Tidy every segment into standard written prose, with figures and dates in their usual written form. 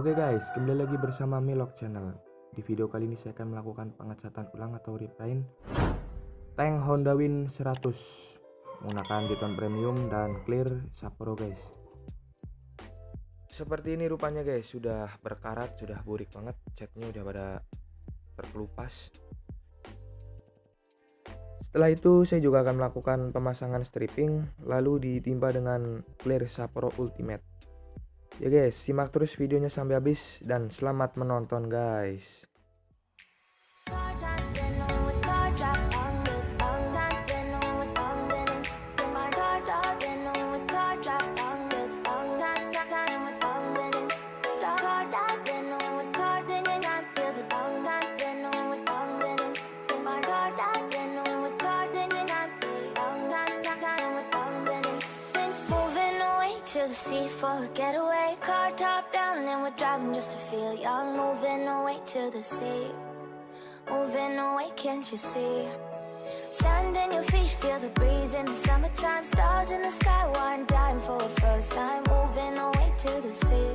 Oke guys, kembali lagi bersama Milok Channel. Di video kali ini saya akan melakukan pengecatan ulang atau repaint tank Honda Win 100 menggunakan diton premium dan clear saporo guys. Seperti ini rupanya guys, sudah berkarat, sudah burik banget, catnya udah pada terkelupas. Setelah itu saya juga akan melakukan pemasangan stripping lalu ditimpa dengan clear saporo ultimate. Ya guys, simak terus videonya sampai habis dan selamat menonton guys. To the sea for a getaway, car top down and we're driving just to feel young. Moving away to the sea, moving away, can't you see? Sand in your feet, feel the breeze in the summertime. Stars in the sky, one dime for a first time. Moving away to the sea,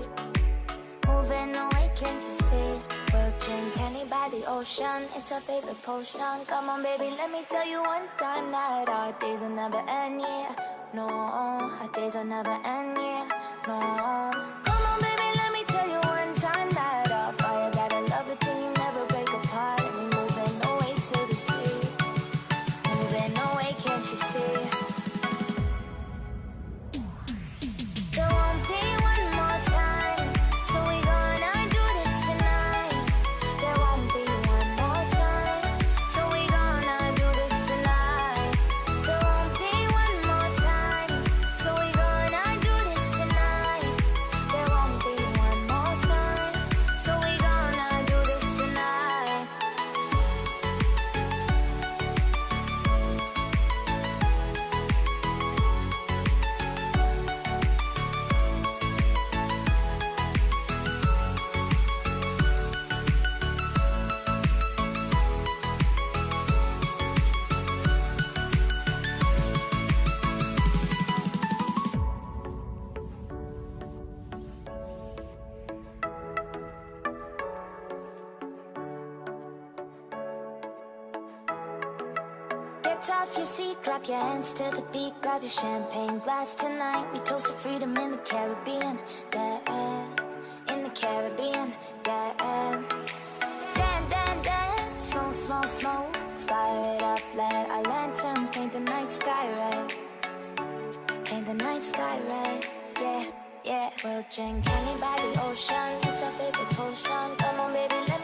moving away, can't you see? We'll drink honey by the ocean, it's our favorite potion. Come on baby, let me tell you one time that our days will never end, yeah. No, our days will never end, yeah. No. Come on baby, let me tell you one time that our fire got a love it till you never break apart. And we're moving away to the sea, moving away, can't you see? There won't be one more time, so we gonna do this tonight. There won't be one more time, so we gonna do this tonight. There won't be one more time, so we gonna do this tonight. There won't be one more time, so we gonna do this tonight. Get off your seat, clap your hands to the beat, grab your champagne glass tonight. We toast to freedom in the Caribbean, yeah, in the Caribbean, yeah. Dan, dan, dan, smoke, smoke, smoke, fire it up, let our lanterns paint the night sky red, paint the night sky red, yeah, yeah. We'll drink honey by the ocean, it's our favorite potion. Come on baby, let me